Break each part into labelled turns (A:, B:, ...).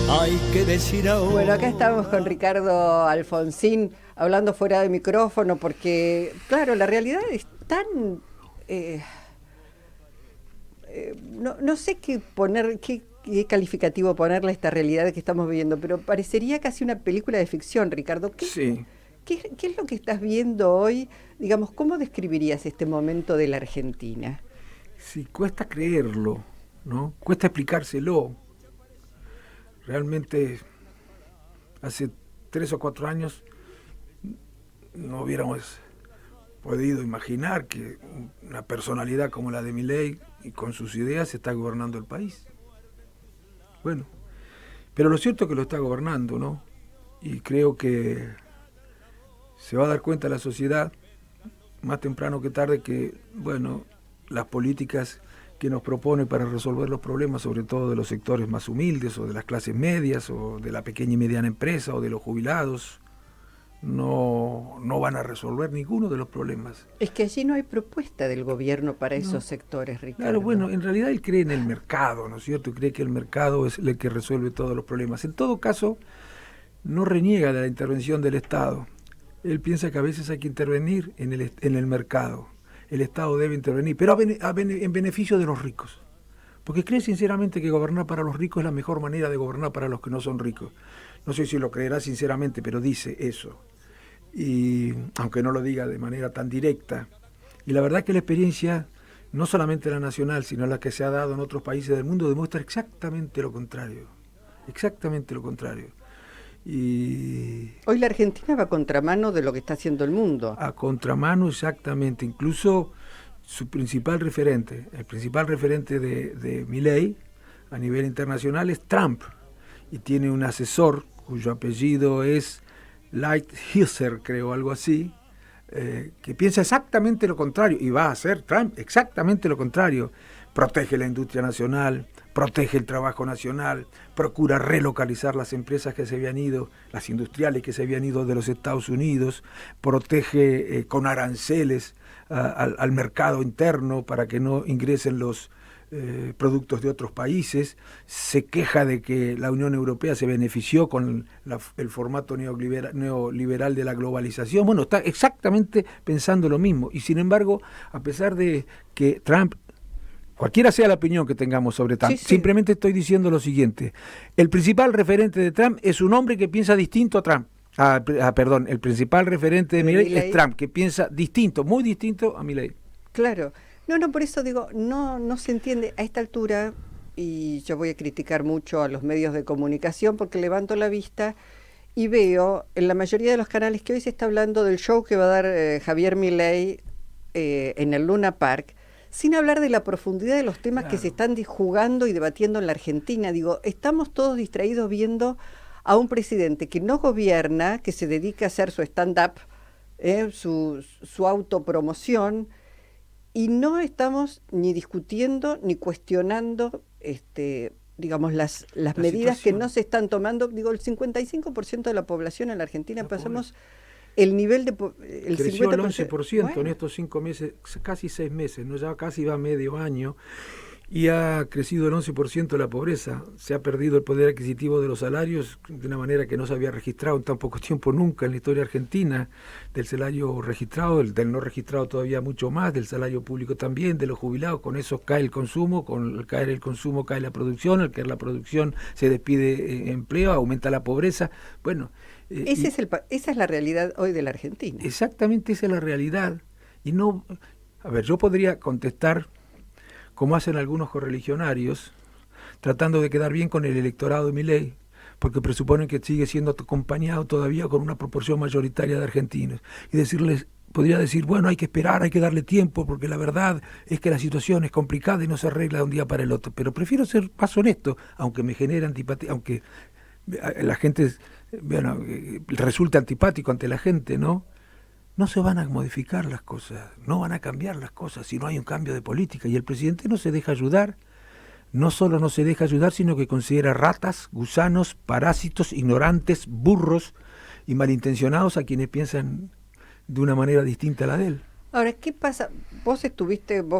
A: Hay que decir ahora.
B: Bueno, acá estamos con Ricardo Alfonsín hablando fuera de micrófono porque, claro, la realidad es tan... no sé qué calificativo ponerle a esta realidad que estamos viviendo, pero parecería casi una película de ficción, Ricardo.
C: Sí.
B: ¿Qué es lo que estás viendo hoy? Digamos, ¿cómo describirías este momento de la Argentina?
C: Sí, cuesta creerlo, ¿no? Cuesta explicárselo. Realmente, hace 3 o 4 años no hubiéramos podido imaginar que una personalidad como la de Milei y con sus ideas está gobernando el país. Bueno, pero lo cierto es que lo está gobernando, ¿no? Y creo que se va a dar cuenta la sociedad, más temprano que tarde, que, bueno, las políticas que nos propone para resolver los problemas, sobre todo de los sectores más humildes, o de las clases medias, o de la pequeña y mediana empresa, o de los jubilados, no van a resolver ninguno de los problemas.
B: Es que allí no hay propuesta del gobierno para esos sectores, Ricardo.
C: Claro, bueno, en realidad él cree en el mercado, ¿no es cierto? Cree que el mercado es el que resuelve todos los problemas. En todo caso, no reniega de la intervención del Estado. Él piensa que a veces hay que intervenir en el mercado. El Estado debe intervenir, pero en beneficio de los ricos. Porque cree sinceramente que gobernar para los ricos es la mejor manera de gobernar para los que no son ricos. No sé si lo creerá sinceramente, pero dice eso. Y aunque no lo diga de manera tan directa. Y la verdad que la experiencia, no solamente la nacional, sino la que se ha dado en otros países del mundo, demuestra exactamente lo contrario. Exactamente lo contrario. Y
B: hoy la Argentina va a contramano de lo que está haciendo el mundo.
C: A contramano, exactamente. Incluso su principal referente, el principal referente de Milei a nivel internacional es Trump. Y tiene un asesor cuyo apellido es Lighthizer, creo, algo así, que piensa exactamente lo contrario. Y va a hacer Trump exactamente lo contrario. Protege la industria nacional, protege el trabajo nacional, procura relocalizar las empresas que se habían ido, las industriales que se habían ido de los Estados Unidos, protege con aranceles al mercado interno para que no ingresen los productos de otros países, se queja de que la Unión Europea se benefició con el formato neoliberal de la globalización. Bueno, está exactamente pensando lo mismo, y sin embargo, a pesar de que Trump, cualquiera sea la opinión que tengamos sobre Trump, sí. Simplemente estoy diciendo lo siguiente: el principal referente de Trump es un hombre que piensa distinto a Trump. Perdón, el principal referente de Milei es Trump, que piensa distinto, muy distinto a Milei.
B: Claro. No, por eso digo, no se entiende a esta altura, y yo voy a criticar mucho a los medios de comunicación porque levanto la vista y veo en la mayoría de los canales que hoy se está hablando del show que va a dar Javier Milei en el Luna Park, sin hablar de la profundidad de los temas que se están jugando y debatiendo en la Argentina. Digo, estamos todos distraídos viendo a un presidente que no gobierna, que se dedica a hacer su stand-up, su autopromoción, y no estamos ni discutiendo ni cuestionando digamos las medidas que no se están tomando. Digo, el 55% de la población en la Argentina pasamos el nivel de...
C: Creció el 11% bueno, en estos 5 meses, casi 6 meses, ¿no? Ya casi va medio año, y ha crecido el 11% la pobreza. Se ha perdido el poder adquisitivo de los salarios de una manera que no se había registrado en tan poco tiempo nunca en la historia argentina, del salario registrado, del no registrado todavía mucho más, del salario público también, de los jubilados. Con eso cae el consumo, con el caer el consumo cae la producción, al caer la producción se despide empleo, aumenta la pobreza. Bueno,
B: esa es la realidad hoy de la Argentina.
C: Exactamente, esa es la realidad. Y no, a ver, yo podría contestar como hacen algunos correligionarios, tratando de quedar bien con el electorado de Milei, porque presuponen que sigue siendo acompañado todavía con una proporción mayoritaria de argentinos, y podría decir, bueno, hay que esperar, hay que darle tiempo, porque la verdad es que la situación es complicada y no se arregla de un día para el otro. Pero prefiero ser más honesto, aunque me genere antipatía, aunque la gente, bueno, resulta antipático ante la gente, ¿no? No se van a modificar las cosas, no van a cambiar las cosas si no hay un cambio de política. Y el presidente no se deja ayudar, no solo no se deja ayudar, sino que considera ratas, gusanos, parásitos, ignorantes, burros y malintencionados a quienes piensan de una manera distinta a la de él.
B: Ahora, ¿qué pasa? Vos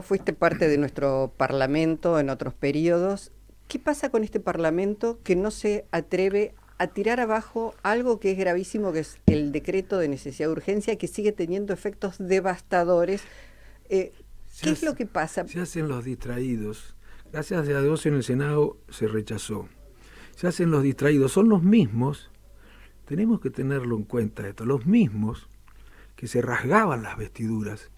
B: fuiste parte de nuestro parlamento en otros periodos. ¿qué pasa con este Parlamento que no se atreve a tirar abajo algo que es gravísimo, que es el decreto de necesidad de urgencia, que sigue teniendo efectos devastadores? ¿Qué es lo que pasa?
C: Se hacen los distraídos. Gracias a Dios en el Senado se rechazó. Se hacen los distraídos. Son los mismos, tenemos que tenerlo en cuenta esto, los mismos que se rasgaban las vestiduras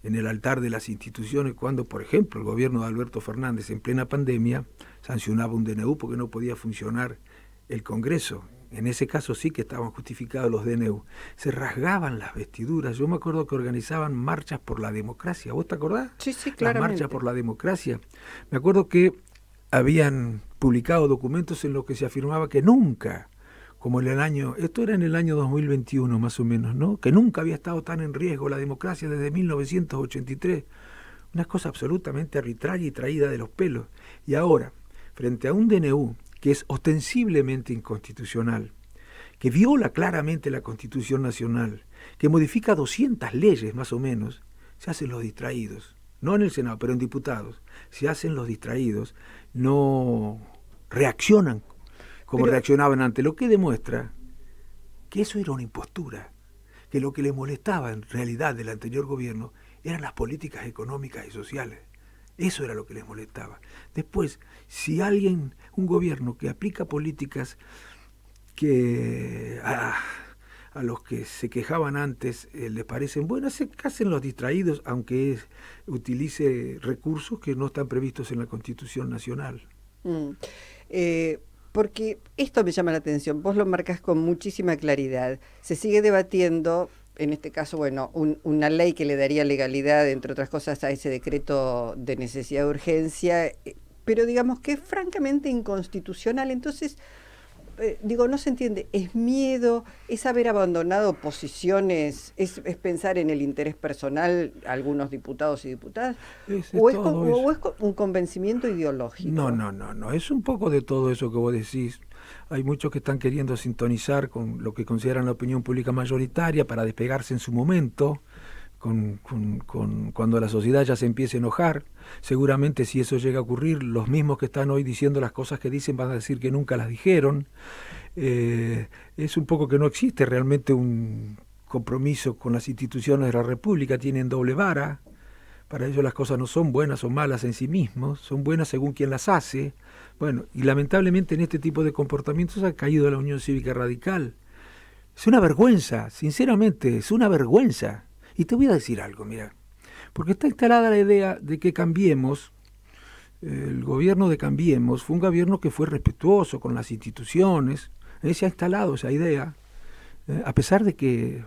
C: en el altar de las instituciones cuando, por ejemplo, el gobierno de Alberto Fernández en plena pandemia sancionaba un DNU porque no podía funcionar el Congreso. En ese caso sí que estaban justificados los DNU. Se rasgaban las vestiduras. Yo me acuerdo que organizaban marchas por la democracia. ¿Vos te acordás?
B: Sí, sí, claramente.
C: Las marchas por la democracia. Me acuerdo que habían publicado documentos en los que se afirmaba que nunca, como en el año, esto era en el año 2021 más o menos, ¿no? Que nunca había estado tan en riesgo la democracia desde 1983. Una cosa absolutamente arbitraria y traída de los pelos. Y ahora, frente a un DNU que es ostensiblemente inconstitucional, que viola claramente la Constitución Nacional, que modifica 200 leyes más o menos, se hacen los distraídos. No en el Senado, pero en diputados. Se hacen los distraídos, no reaccionan como reaccionaban antes, lo que demuestra que eso era una impostura, que lo que le molestaba en realidad del anterior gobierno eran las políticas económicas y sociales. Eso era lo que les molestaba. Después, si alguien, un gobierno que aplica políticas que a los que se quejaban antes les parecen buenas, se hacen los distraídos, aunque utilice recursos que no están previstos en la Constitución Nacional.
B: Porque esto me llama la atención, vos lo marcas con muchísima claridad. Se sigue debatiendo, en este caso, bueno, una ley que le daría legalidad, entre otras cosas, a ese decreto de necesidad de urgencia, pero digamos que es francamente inconstitucional. Entonces, no se entiende, ¿es miedo? ¿Es haber abandonado posiciones? ¿Es pensar en el interés personal algunos diputados y diputadas? ¿O es un convencimiento ideológico?
C: No, es un poco de todo eso que vos decís. Hay muchos que están queriendo sintonizar con lo que consideran la opinión pública mayoritaria para despegarse en su momento, cuando la sociedad ya se empiece a enojar. Seguramente si eso llega a ocurrir, los mismos que están hoy diciendo las cosas que dicen van a decir que nunca las dijeron. Es un poco que no existe realmente un compromiso con las instituciones de la República, tienen doble vara. Para ellos las cosas no son buenas o malas en sí mismos, son buenas según quien las hace. Bueno, y lamentablemente en este tipo de comportamientos ha caído la Unión Cívica Radical. Es una vergüenza, sinceramente, es una vergüenza. Y te voy a decir algo, mira, porque está instalada la idea de que Cambiemos, el gobierno de Cambiemos, fue un gobierno que fue respetuoso con las instituciones, se ha instalado esa idea, a pesar de que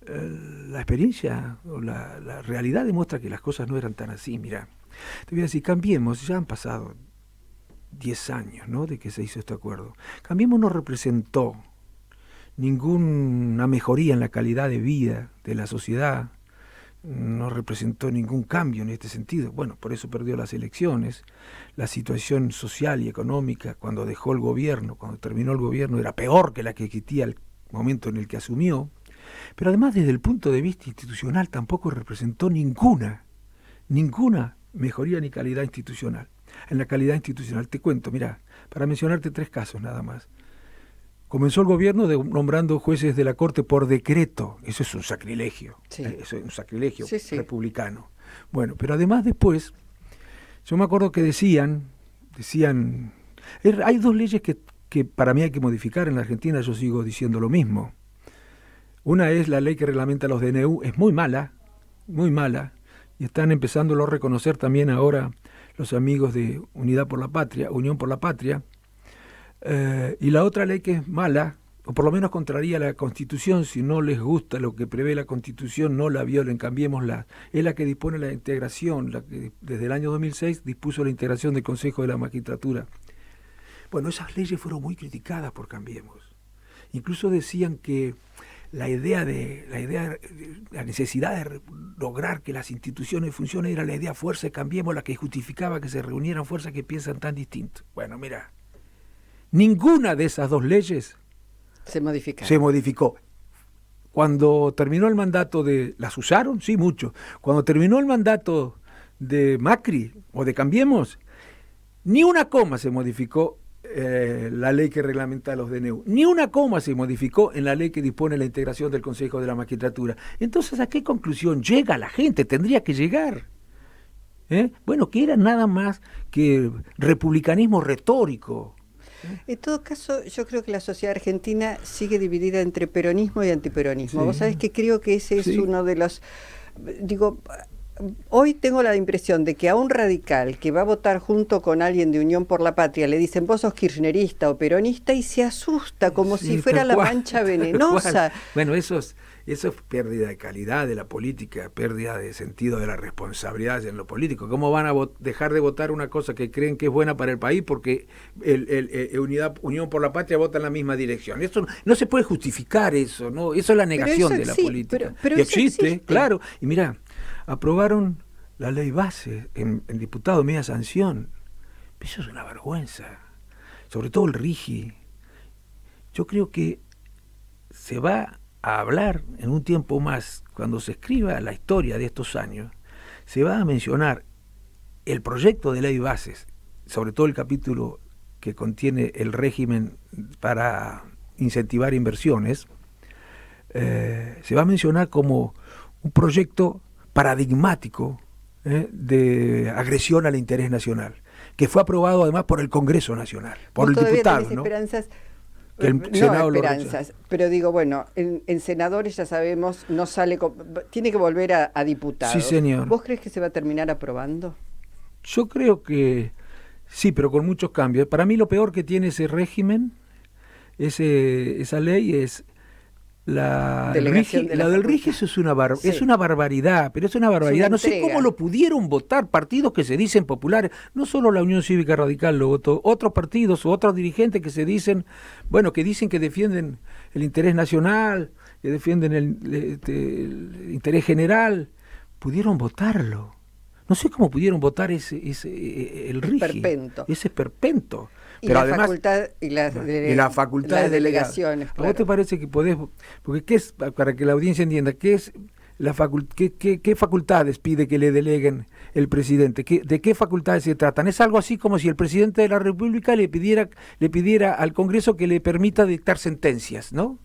C: la experiencia o la realidad demuestra que las cosas no eran tan así. Mira, te voy a decir, Cambiemos, ya han pasado 10 años, ¿no?, de que se hizo este acuerdo. Cambiemos no representó ninguna mejoría en la calidad de vida de la sociedad, no representó ningún cambio en este sentido. Bueno, por eso perdió las elecciones. La situación social y económica cuando dejó el gobierno, cuando terminó el gobierno, era peor que la que existía al momento en el que asumió. Pero además, desde el punto de vista institucional, tampoco representó ninguna mejoría ni calidad institucional. En la calidad institucional, te cuento, mira, para mencionarte 3 casos nada más. Comenzó el gobierno nombrando jueces de la Corte por decreto. Eso es un sacrilegio. Sí. Eso es un sacrilegio republicano. Bueno, pero además después, yo me acuerdo que decían, hay 2 leyes que para mí hay que modificar en la Argentina, yo sigo diciendo lo mismo. Una es la ley que reglamenta los DNU, es muy mala, y están empezándolo a reconocer también ahora los amigos de Unión por la Patria. Y la otra ley que es mala, o por lo menos contraría la Constitución, si no les gusta lo que prevé la Constitución, no la violen, cambiémosla. Es la que dispone la integración, la que desde el año 2006 dispuso la integración del Consejo de la Magistratura. Bueno, esas leyes fueron muy criticadas por Cambiemos. Incluso decían que la necesidad de lograr que las instituciones funcionen era la idea fuerza de Cambiemos la que justificaba que se reunieran fuerzas que piensan tan distinto. Bueno, mira, ninguna de esas 2 leyes se modificó. Cuando terminó el mandato ¿las usaron? Sí, mucho. Cuando terminó el mandato de Macri o de Cambiemos, Ni una coma se modificó la ley que reglamenta los DNU. Ni una coma se modificó en la ley que dispone la integración del Consejo de la Magistratura. Entonces, ¿a qué conclusión llega la gente? Tendría que llegar. Bueno, que era nada más que republicanismo retórico.
B: En todo caso, yo creo que la sociedad argentina sigue dividida entre peronismo y antiperonismo.
C: Sí.
B: Vos sabés que creo que ese
C: Sí.
B: es uno de los... Digo, hoy tengo la impresión de que a un radical que va a votar junto con alguien de Unión por la Patria le dicen vos sos kirchnerista o peronista y se asusta como
C: Sí,
B: si fuera
C: tal
B: la
C: cual,
B: mancha
C: tal
B: venenosa.
C: cual. Bueno, eso es pérdida de calidad de la política, pérdida de sentido de la responsabilidad en lo político. ¿Cómo van a dejar de votar una cosa que creen que es buena para el país porque Unión por la Patria vota en la misma dirección? Eso no se puede justificar eso, ¿no? Eso es la negación de la política.
B: Pero
C: y
B: eso
C: existe, claro. Y mira, aprobaron la ley base en diputado media sanción. Eso es una vergüenza. Sobre todo el RIGI. Yo creo que se va a hablar en un tiempo más, cuando se escriba la historia de estos años, se va a mencionar el proyecto de ley bases, sobre todo el capítulo que contiene el régimen para incentivar inversiones, se va a mencionar como un proyecto paradigmático de agresión al interés nacional, que fue aprobado además por el Congreso Nacional, por el diputado, ¿no?
B: Esperanzas,
C: Que el Senado
B: no esperanzas, pero digo, bueno, en senadores ya sabemos, no sale, tiene que volver a diputados.
C: Sí, señor.
B: ¿Vos crees que se va a terminar aprobando?
C: Yo creo que sí, pero con muchos cambios. Para mí lo peor que tiene ese régimen, esa ley es la del RIGI. Eso es una barbaridad, pero es una barbaridad. No sé cómo lo pudieron votar partidos que se dicen populares. No solo la Unión Cívica Radical lo votó, otros partidos o otros dirigentes que se dicen, bueno, que dicen que defienden el interés nacional, que defienden el interés general, pudieron votarlo. No sé cómo pudieron votar el RIGI, ese esperpento. Pero además, la facultad de delegaciones. Claro. ¿A vos te parece que podés, porque qué es, para que la audiencia entienda, qué es qué facultades pide que le deleguen el presidente? ¿De qué facultades se tratan? Es algo así como si el presidente de la República le pidiera al Congreso que le permita dictar sentencias, ¿no?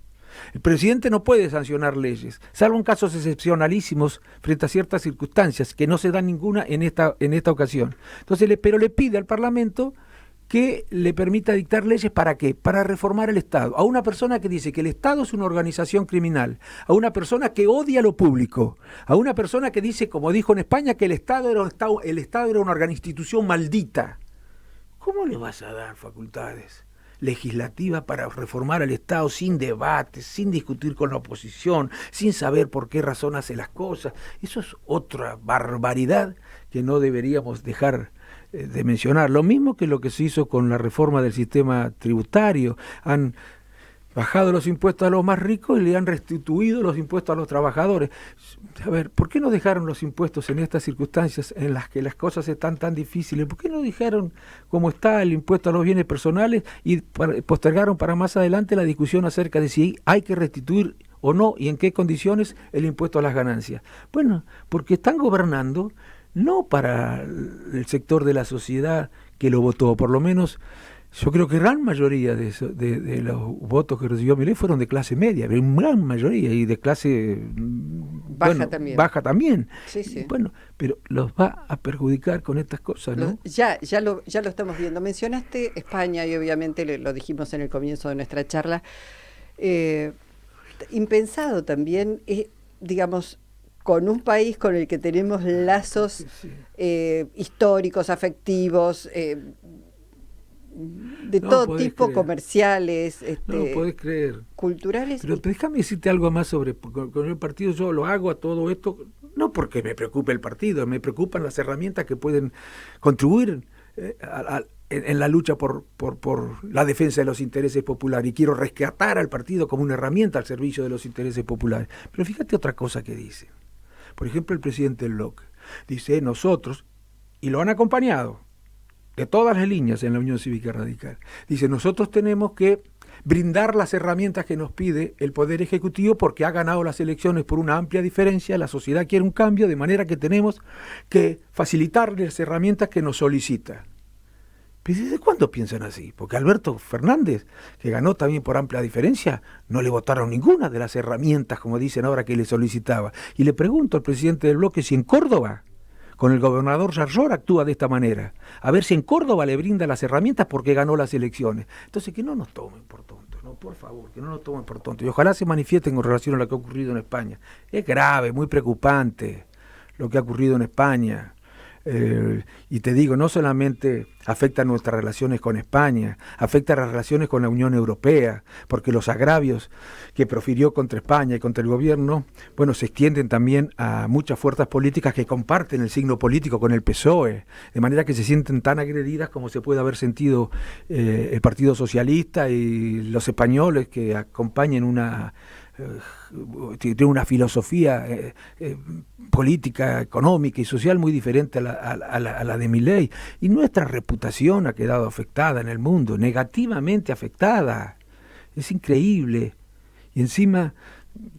C: El presidente no puede sancionar leyes, salvo en casos excepcionalísimos frente a ciertas circunstancias, que no se dan ninguna en esta ocasión. Entonces, pero le pide al Parlamento que le permita dictar leyes. ¿Para qué? Para reformar el Estado. A una persona que dice que el Estado es una organización criminal, a una persona que odia lo público, a una persona que dice, como dijo en España, que el Estado era una institución maldita. ¿Cómo le vas a dar facultades legislativas para reformar al Estado sin debate, sin discutir con la oposición, sin saber por qué razón hace las cosas? Eso es otra barbaridad que no deberíamos dejar de mencionar. Lo mismo que lo que se hizo con la reforma del sistema tributario. Han bajado los impuestos a los más ricos y le han restituido los impuestos a los trabajadores. A ver, ¿por qué no dejaron los impuestos en estas circunstancias en las que las cosas están tan difíciles? ¿Por qué no dejaron como está el impuesto a los bienes personales y postergaron para más adelante la discusión acerca de si hay que restituir o no y en qué condiciones el impuesto a las ganancias? Bueno, porque están gobernando no para el sector de la sociedad que lo votó, por lo menos yo creo que gran mayoría de los votos que recibió Milei fueron de clase media, gran mayoría, y de clase baja también.
B: Sí, sí.
C: Bueno, pero los va a perjudicar con estas cosas, ¿no?
B: Ya lo estamos viendo. Mencionaste España y obviamente lo dijimos en el comienzo de nuestra charla. Impensado también, digamos, con un país con el que tenemos lazos históricos, afectivos, de todo tipo, comerciales,
C: no podés creer,
B: culturales.
C: Pero déjame decirte algo más con el partido. Yo lo hago a todo esto, no porque me preocupe el partido, me preocupan las herramientas que pueden contribuir en la lucha por la defensa de los intereses populares, y quiero rescatar al partido como una herramienta al servicio de los intereses populares. Pero fíjate otra cosa que dice. Por ejemplo, el presidente Locke dice, nosotros, y lo han acompañado de todas las líneas en la Unión Cívica Radical, dice, nosotros tenemos que brindar las herramientas que nos pide el Poder Ejecutivo porque ha ganado las elecciones por una amplia diferencia, la sociedad quiere un cambio, de manera que tenemos que facilitarle las herramientas que nos solicita. Pero ¿desde cuándo piensan así? Porque Alberto Fernández, que ganó también por amplia diferencia, no le votaron ninguna de las herramientas, como dicen ahora, que le solicitaba. Y le pregunto al presidente del bloque si en Córdoba, con el gobernador Yarlor, actúa de esta manera. A ver si en Córdoba le brinda las herramientas porque ganó las elecciones. Entonces, que no nos tomen por tontos, no, por favor, que no nos tomen por tontos. Y ojalá se manifiesten con relación a lo que ha ocurrido en España. Es grave, muy preocupante lo que ha ocurrido en España. Y te digo, no solamente afecta nuestras relaciones con España, afecta las relaciones con la Unión Europea, porque los agravios que profirió contra España y contra el gobierno, bueno, se extienden también a muchas fuerzas políticas que comparten el signo político con el PSOE, de manera que se sienten tan agredidas como se puede haber sentido el Partido Socialista y los españoles que acompañan tiene una filosofía política, económica y social muy diferente a la de Milei, y nuestra reputación ha quedado afectada en el mundo, negativamente afectada. Es increíble. Y encima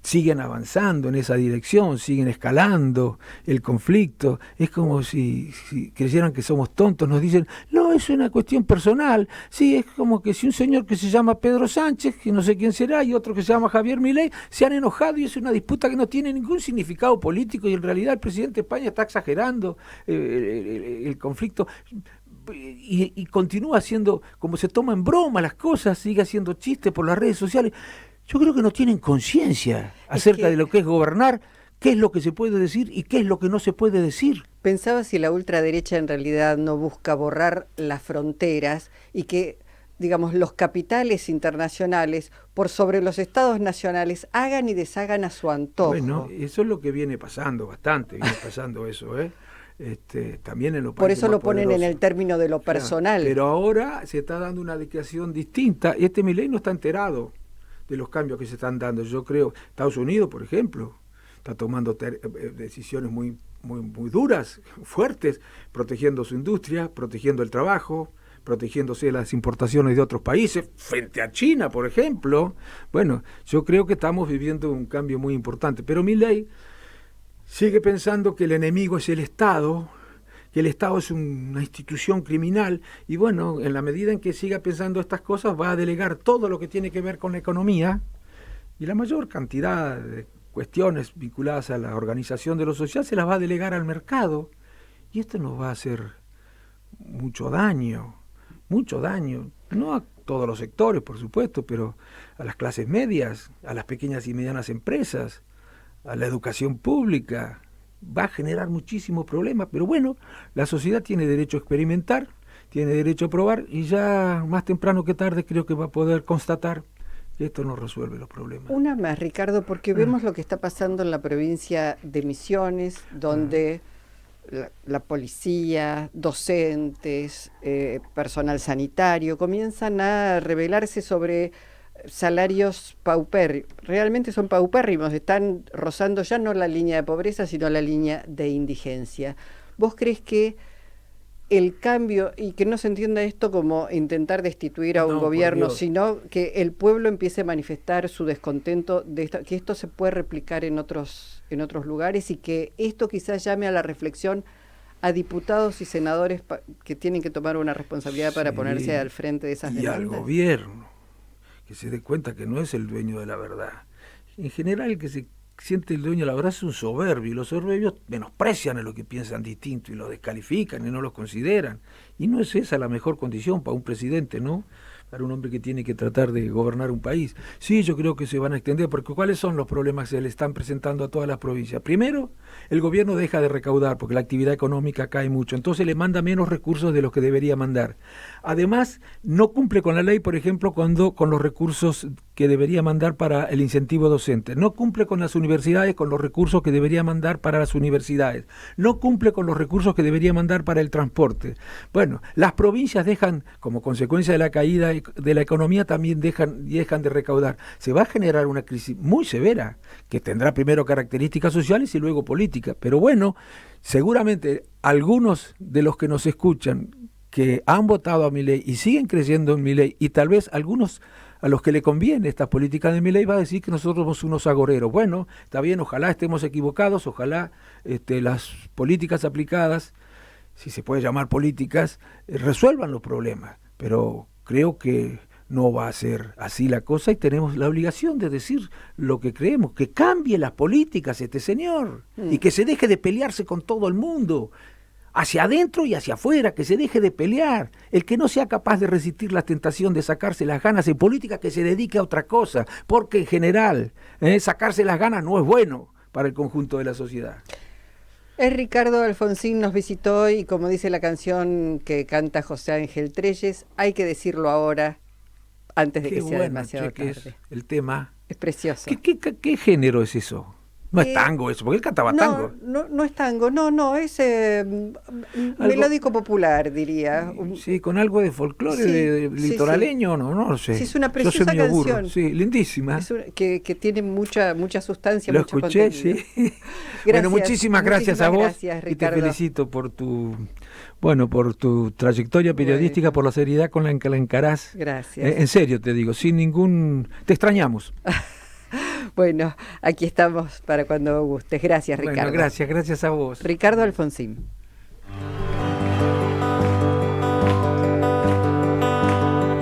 C: siguen avanzando en esa dirección, siguen escalando el conflicto. Es como si creyeran que somos tontos, nos dicen, no, es una cuestión personal. Sí, es como que si un señor que se llama Pedro Sánchez, que no sé quién será, y otro que se llama Javier Milei, se han enojado y es una disputa que no tiene ningún significado político, y en realidad el presidente de España está exagerando el conflicto. Y continúa haciendo, como se toma en broma las cosas, sigue haciendo chistes por las redes sociales. Yo creo que no tienen conciencia acerca de lo que es gobernar, qué es lo que se puede decir y qué es lo que no se puede decir.
B: Pensaba si la ultraderecha en realidad no busca borrar las fronteras y que, digamos, los capitales internacionales, por sobre los estados nacionales, hagan y deshagan a su antojo.
C: Bueno, eso es lo que viene pasando, bastante viene pasando eso, ¿eh? También en los países
B: por eso lo ponen
C: poderosos.
B: En el término de lo personal.
C: Claro, pero ahora se está dando una declaración distinta. Milei no está enterado de los cambios que se están dando. Yo creo, Estados Unidos, por ejemplo, está tomando decisiones muy duras, fuertes, protegiendo su industria, protegiendo el trabajo, protegiéndose de las importaciones de otros países, frente a China, por ejemplo. Bueno, yo creo que estamos viviendo un cambio muy importante, pero Milei sigue pensando que el enemigo es el Estado, que el Estado es una institución criminal, y bueno, en la medida en que siga pensando estas cosas, va a delegar todo lo que tiene que ver con la economía, y la mayor cantidad de cuestiones vinculadas a la organización de lo social se las va a delegar al mercado, y esto nos va a hacer mucho daño, no a todos los sectores, por supuesto, pero a las clases medias, a las pequeñas y medianas empresas, a la educación pública. Va a generar muchísimos problemas, pero bueno, la sociedad tiene derecho a experimentar, tiene derecho a probar, y ya más temprano que tarde creo que va a poder constatar que esto no resuelve los problemas.
B: Una más, Ricardo, porque vemos lo que está pasando en la provincia de Misiones, donde la policía, docentes, personal sanitario comienzan a rebelarse sobre salarios paupérrimos, realmente son paupérrimos, están rozando ya no la línea de pobreza, sino la línea de indigencia. ¿Vos crees que el cambio, y que no se entienda esto como intentar destituir a un gobierno, sino que el pueblo empiece a manifestar su descontento de esto, que esto se puede replicar en otros lugares, y que esto quizás llame a la reflexión a diputados y senadores que tienen que tomar una responsabilidad para ponerse al frente de esas demandas?
C: Y al gobierno, que se dé cuenta que no es el dueño de la verdad. En general, el que se siente el dueño de la verdad es un soberbio, y los soberbios menosprecian a los que piensan distinto y los descalifican y no los consideran. Y no es esa la mejor condición para un presidente, ¿no? Para un hombre que tiene que tratar de gobernar un país. Sí, yo creo que se van a extender, porque ¿cuáles son los problemas que se le están presentando a todas las provincias? Primero, el gobierno deja de recaudar porque la actividad económica cae mucho, entonces le manda menos recursos de los que debería mandar. Además, no cumple con la ley, por ejemplo, con los recursos que debería mandar para el incentivo docente. No cumple con las universidades con los recursos que debería mandar para las universidades. No cumple con los recursos que debería mandar para el transporte. Bueno, las provincias dejan, como consecuencia de la caída de la economía, también dejan de recaudar. Se va a generar una crisis muy severa, que tendrá primero características sociales y luego políticas. Pero bueno, seguramente algunos de los que nos escuchan, que han votado a Milei y siguen creyendo en Milei, y tal vez algunos a los que le conviene esta política de Milei, va a decir que nosotros somos unos agoreros. Bueno, está bien, ojalá estemos equivocados, ojalá las políticas aplicadas si se puede llamar políticas, resuelvan los problemas. Pero creo que no va a ser así la cosa y tenemos la obligación de decir lo que creemos, que cambie las políticas este señor y que se deje de pelearse con todo el mundo, hacia adentro y hacia afuera, que se deje de pelear. El que no sea capaz de resistir la tentación de sacarse las ganas en política, que se dedique a otra cosa, porque en general sacarse las ganas no es bueno para el conjunto de la sociedad.
B: Ricardo Alfonsín nos visitó y, como dice la canción que canta José Ángel Trelles, hay que decirlo ahora, antes de que sea demasiado tarde.
C: Es el tema.
B: Es precioso.
C: ¿Qué género es eso? No es tango eso, porque él cantaba tango.
B: No es tango, es melódico popular, diría.
C: Sí, con algo de folclore litoraleño, no lo sé.
B: Sí, es una preciosa canción.
C: Sí, lindísima.
B: Que tiene mucha sustancia,
C: lo
B: mucho
C: escuché,
B: contenido.
C: Sí. Bueno, muchísimas gracias a vos.
B: Gracias, Ricardo.
C: Y te felicito por tu trayectoria periodística, por la seriedad con la que la encarás.
B: Gracias.
C: En serio te digo, sin ningún... Te extrañamos.
B: Bueno, aquí estamos para cuando gustes. Gracias, Ricardo.
C: Bueno, gracias a vos.
B: Ricardo Alfonsín.